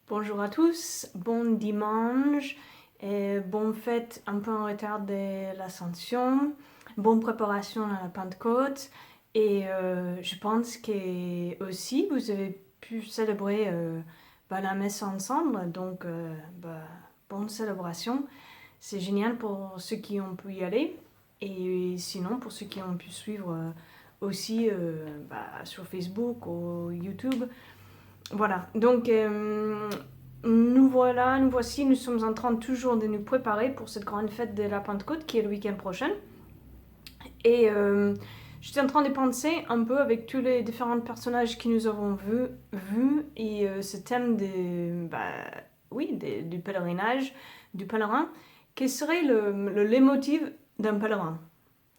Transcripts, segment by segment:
Bonjour à tous, bon dimanche et bonne fête un peu en retard de l'Ascension, bonne préparation à la Pentecôte et je pense que aussi vous avez pu célébrer la messe ensemble, donc bonne célébration. C'est génial pour ceux qui ont pu y aller et sinon pour ceux qui ont pu suivre aussi sur Facebook ou YouTube. Voilà, donc nous voici, nous sommes en train toujours de nous préparer pour cette grande fête de la Pentecôte qui est le week-end prochain. Et j'étais en train de penser un peu avec tous les différents personnages que nous avons vus et ce thème du pèlerinage, du pèlerin, quel serait le leitmotiv d'un pèlerin?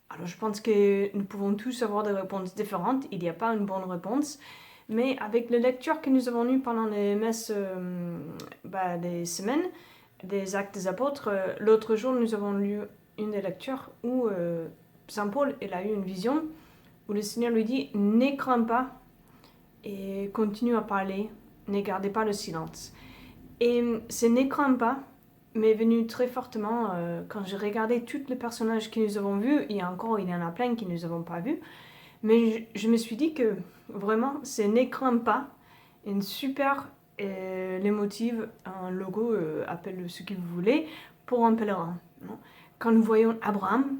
Alors je pense que nous pouvons tous avoir des réponses différentes, il n'y a pas une bonne réponse. Mais avec les lectures que nous avons eues pendant les messes des semaines, des Actes des Apôtres, l'autre jour nous avons lu une des lectures où Saint Paul il a eu une vision où le Seigneur lui dit « Ne crains pas et continue à parler, ne gardez pas le silence ». Et ce « Ne crains pas » m'est venu très fortement quand j'ai regardé tous les personnages que nous avons vus, et encore il y en a plein que nous n'avons pas vus, mais je me suis dit que vraiment, c'est ne crains pas, une super leitmotiv, un logo, appelle ce que vous voulez, pour un pèlerin. Non? Quand nous voyons Abraham,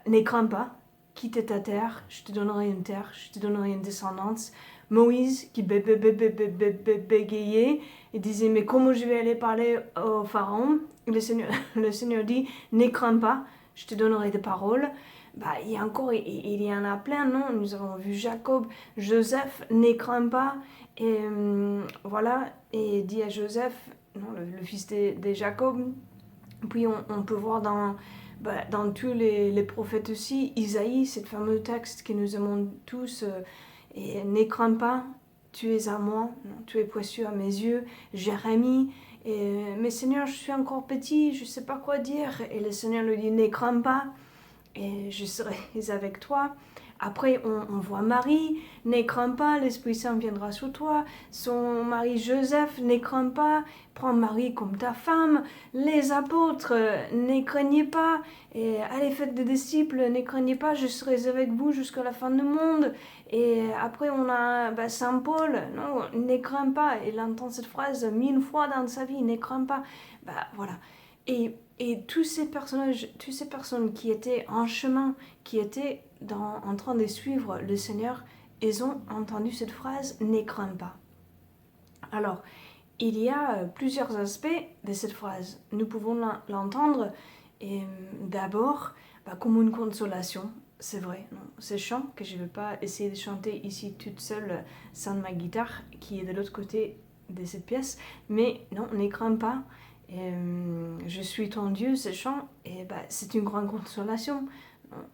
ne crains pas, quitte ta terre, je te donnerai une terre, je te donnerai une descendance. Moïse qui bégayait et disait mais comment je vais aller parler au pharaon? Le Seigneur dit ne crains pas, je te donnerai des paroles. Il y en a plein, non? Nous avons vu Jacob, Joseph, ne crains pas, et voilà, et dit à Joseph, non, le fils de Jacob. Puis on peut voir dans tous les prophètes aussi, Isaïe, ce fameux texte que nous aimons tous, et ne crains pas, tu es à moi, non, tu es précieux à mes yeux, Jérémie, mais Seigneur, je suis encore petit, je ne sais pas quoi dire, et le Seigneur lui dit, ne crains pas, et je serai avec toi. Après, on voit Marie, ne crains pas, l'Esprit Saint viendra sur toi. Son mari Joseph, ne crains pas, prends Marie comme ta femme. Les apôtres, ne craignez pas. Et allez, faites des disciples, ne craignez pas, je serai avec vous jusqu'à la fin du monde. Et après, on a Saint Paul, non, ne crains pas. Il entend cette phrase 1000 fois dans sa vie, ne crains pas. Voilà. Et tous ces personnages, toutes ces personnes qui étaient en chemin, qui étaient en train de suivre le Seigneur, ils ont entendu cette phrase « ne crains pas ». Alors, il y a plusieurs aspects de cette phrase. Nous pouvons l'entendre d'abord comme une consolation, c'est vrai. Non, ce chant que je ne vais pas essayer de chanter ici toute seule sans ma guitare qui est de l'autre côté de cette pièce, mais non, ne crains pas. Je suis ton Dieu, ce chant, et c'est une grande consolation.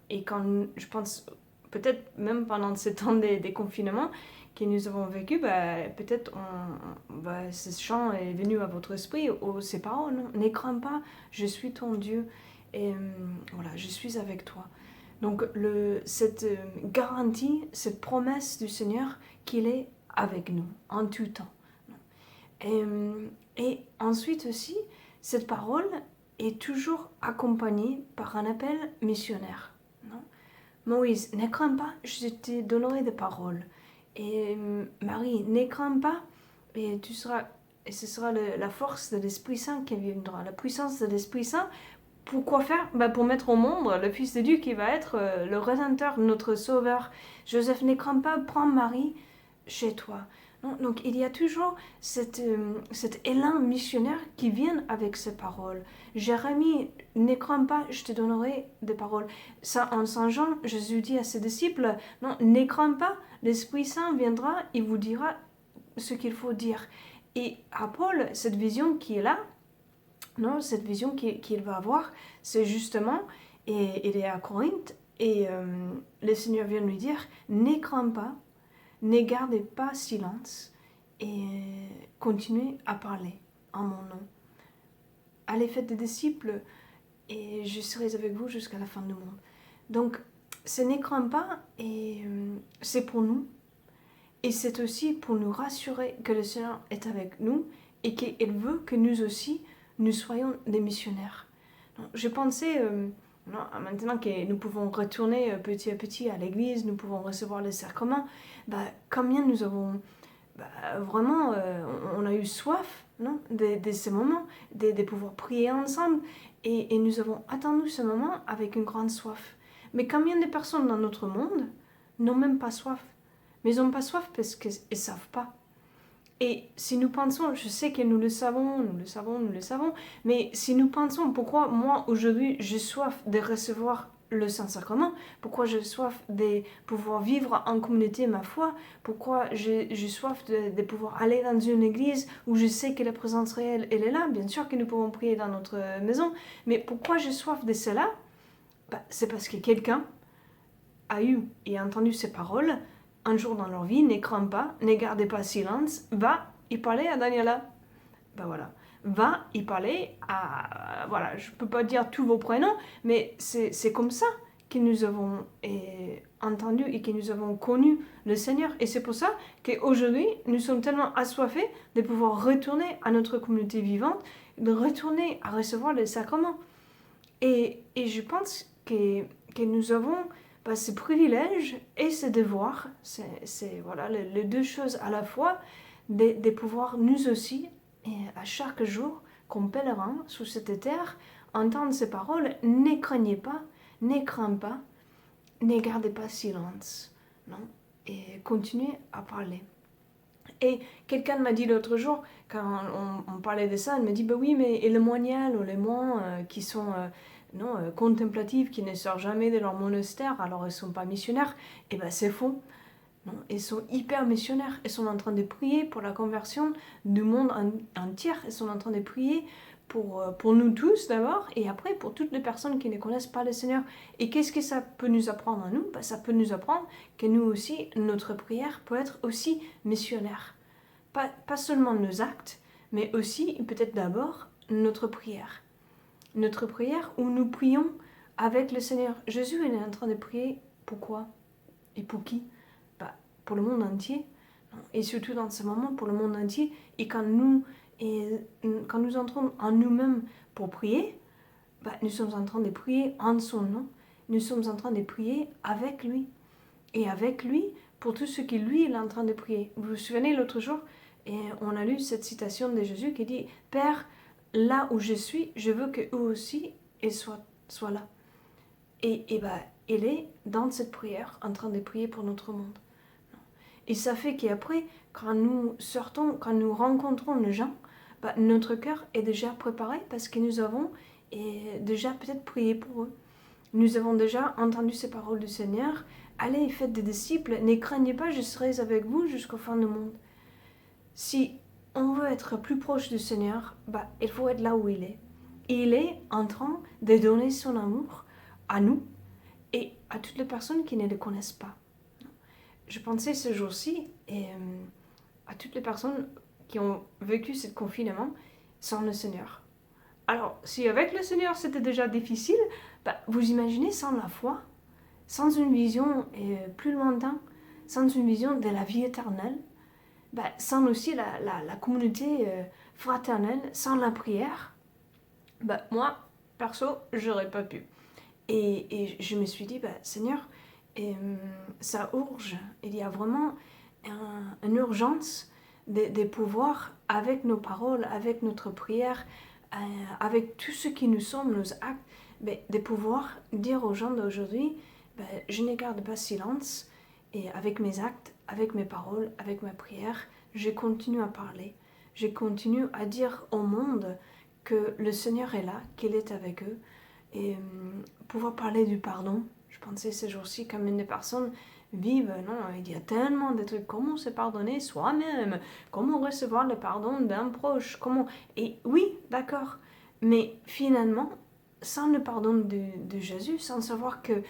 Et quand je pense, peut-être même pendant ce temps des confinements que nous avons vécu, peut-être ce chant est venu à votre esprit, ou ces paroles, non? Ne crains pas, je suis ton Dieu, et voilà, je suis avec toi. Donc cette garantie, cette promesse du Seigneur qu'il est avec nous en tout temps. Et ensuite aussi, cette parole est toujours accompagnée par un appel missionnaire. Non? Moïse, ne crains pas, je te donnerai des paroles. Et Marie, ne crains pas, et ce sera la force de l'Esprit Saint qui viendra, la puissance de l'Esprit Saint. Pour quoi faire? Pour mettre au monde le Fils de Dieu qui va être le Rédempteur, notre Sauveur. Joseph, ne crains pas, prends Marie chez toi. Non, donc il y a toujours cet élan missionnaire qui vient avec ces paroles. Jérémie, ne crains pas, je te donnerai des paroles. Ça, en Saint Jean, Jésus dit à ses disciples, non, ne crains pas, l'Esprit Saint viendra, il vous dira ce qu'il faut dire. Et à Paul, cette vision qui est là, non, cette vision qu'il va avoir, c'est justement, et il est à Corinthe, et le Seigneur vient lui dire, ne crains pas, ne gardez pas silence et continuez à parler en mon nom. Allez, faites des disciples et je serai avec vous jusqu'à la fin du monde. Donc, ce ne crains pas et c'est pour nous. Et c'est aussi pour nous rassurer que le Seigneur est avec nous et qu'il veut que nous aussi, nous soyons des missionnaires. Donc, je pensais, maintenant que nous pouvons retourner petit à petit à l'église, nous pouvons recevoir les sacrements, combien nous avons vraiment, on a eu soif de ces moments, de pouvoir prier ensemble et nous avons attendu ce moment avec une grande soif. Mais combien de personnes dans notre monde n'ont même pas soif? Mais ils n'ont pas soif parce qu'ils ne savent pas. Et si nous pensons, je sais que nous le savons, mais si nous pensons pourquoi moi aujourd'hui j'ai soif de recevoir le Saint-Sacrement, pourquoi j'ai soif de pouvoir vivre en communauté ma foi, pourquoi j'ai soif de pouvoir aller dans une église où je sais que la présence réelle elle est là, bien sûr que nous pouvons prier dans notre maison, mais pourquoi j'ai soif de cela? C'est parce que quelqu'un a eu et a entendu ces paroles un jour dans leur vie, ne crains pas, ne gardez pas silence, va y parler à Daniela. Voilà. Va y parler à... Voilà, je ne peux pas dire tous vos prénoms, mais c'est comme ça que nous avons entendu et que nous avons connu le Seigneur. Et c'est pour ça qu'aujourd'hui, nous sommes tellement assoiffés de pouvoir retourner à notre communauté vivante, de retourner à recevoir les sacrements. Et je pense que nous avons ce privilège et ce devoir, c'est voilà, les deux choses à la fois, de pouvoir nous aussi, et à chaque jour, comme pèlerins sous cette terre, entendre ces paroles, ne craignez pas, ne crains pas, ne gardez pas silence, non? Et continuez à parler. Et quelqu'un m'a dit l'autre jour, quand on parlait de ça, il m'a dit, oui, mais et les moignelles ou les moines qui sont contemplatifs, qui ne sortent jamais de leur monastère, alors ils ne sont pas missionnaires, c'est faux. Non, ils sont hyper missionnaires, ils sont en train de prier pour la conversion du monde entier, ils sont en train de prier pour nous tous d'abord, et après pour toutes les personnes qui ne connaissent pas le Seigneur. Et qu'est-ce que ça peut nous apprendre à nous? Ça peut nous apprendre que nous aussi, notre prière peut être aussi missionnaire. Pas seulement nos actes, mais aussi peut-être d'abord notre prière. Notre prière où nous prions avec le Seigneur. Jésus il est en train de prier pourquoi? Et pour qui? Pour le monde entier. Et surtout dans ce moment, pour le monde entier. Et quand nous entrons en nous-mêmes pour prier, nous sommes en train de prier en son nom. Nous sommes en train de prier avec lui. Et avec lui, pour tout ce qui lui il est en train de prier. Vous vous souvenez l'autre jour, et on a lu cette citation de Jésus qui dit « Père, là où je suis, je veux qu'eux aussi soient là. » Et il est dans cette prière en train de prier pour notre monde. Et ça fait qu'après, quand nous sortons, quand nous rencontrons les gens, notre cœur est déjà préparé parce que nous avons déjà peut-être prié pour eux. Nous avons déjà entendu ces paroles du Seigneur. Allez, faites des disciples, ne craignez pas, je serai avec vous jusqu'au fin du monde. Si on veut être plus proche du Seigneur, il faut être là où il est. Et il est en train de donner son amour à nous et à toutes les personnes qui ne le connaissent pas. Je pensais ce jour-ci à toutes les personnes qui ont vécu ce confinement sans le Seigneur. Alors, si avec le Seigneur c'était déjà difficile, vous imaginez sans la foi, sans une vision plus lointaine, sans une vision de la vie éternelle, sans aussi la communauté fraternelle, sans la prière, moi, perso, j'aurais pas pu. Et je me suis dit, Seigneur, ça urge, il y a vraiment une urgence de pouvoir, avec nos paroles, avec notre prière, avec tout ce qui nous sommes, nos actes, de pouvoir dire aux gens d'aujourd'hui, je ne garde pas silence, et avec mes actes, avec mes paroles, avec ma prière, je continue à parler. Je continue à dire au monde que le Seigneur est là, qu'il est avec eux. Et pouvoir parler du pardon. Je pensais ces jours-ci comme une des personnes vivent, non, il y a tellement de trucs. Comment se pardonner soi-même? Comment recevoir le pardon d'un proche? Comment... Et oui, d'accord. Mais finalement, sans le pardon de Jésus, sans savoir que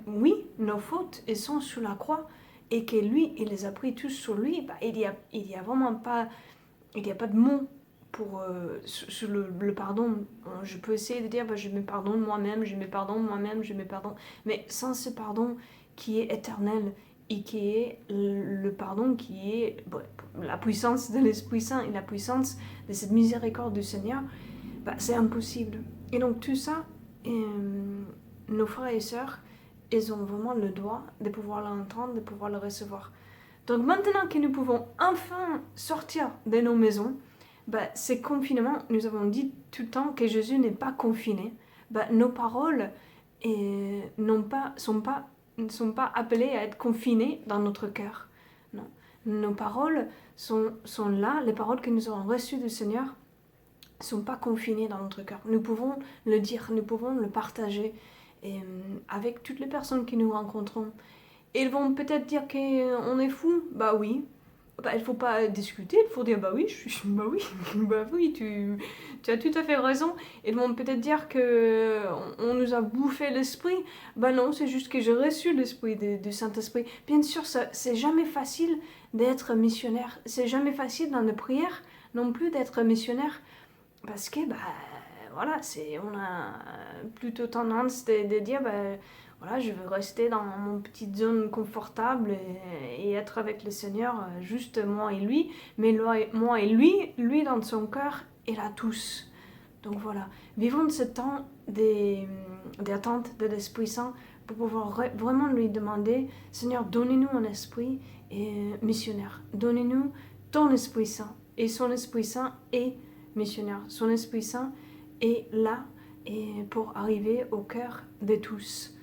oui, nos fautes, elles sont sous la croix et que lui, il les a pris tous sur lui, bah, il y a vraiment pas, il y a pas de mots pour sur le pardon. Je peux essayer de dire, bah, je me pardonne moi-même, je me pardonne moi-même, je me pardonne, mais sans ce pardon qui est éternel et qui est le pardon qui est la puissance de l'Esprit Saint et la puissance de cette miséricorde du Seigneur, bah, c'est impossible. Et donc tout ça, nos frères et sœurs, ils ont vraiment le droit de pouvoir l'entendre, de pouvoir le recevoir. Donc maintenant que nous pouvons enfin sortir de nos maisons, bah, ces confinements, nous avons dit tout le temps que Jésus n'est pas confiné. Bah, nos paroles ne sont pas appelées à être confinées dans notre cœur. Non. Nos paroles sont là, les paroles que nous avons reçues du Seigneur ne sont pas confinées dans notre cœur. Nous pouvons le dire, nous pouvons le partager avec toutes les personnes que nous rencontrons. Ils vont peut-être dire qu'on est fou. Bah oui. Bah, il ne faut pas discuter, il faut dire bah oui, bah oui, tu as tout à fait raison. Ils vont peut-être dire qu'on nous a bouffé l'esprit. Bah non, c'est juste que j'ai reçu l'esprit du Saint-Esprit. Bien sûr, c'est jamais facile d'être missionnaire. C'est jamais facile dans les prières non plus d'être missionnaire. Parce que, bah, voilà, on a plutôt tendance de dire, bah, voilà, je veux rester dans mon petite zone confortable et être avec le Seigneur, juste moi et lui. Mais moi et lui dans son cœur, il a tous. Donc voilà, vivons de ce temps d'attente de l'Esprit Saint pour pouvoir vraiment lui demander, Seigneur, donnez-nous un esprit missionnaire. Donnez-nous ton Esprit Saint. Et son Esprit Saint est missionnaire. Son Esprit Saint est là et pour arriver au cœur de tous.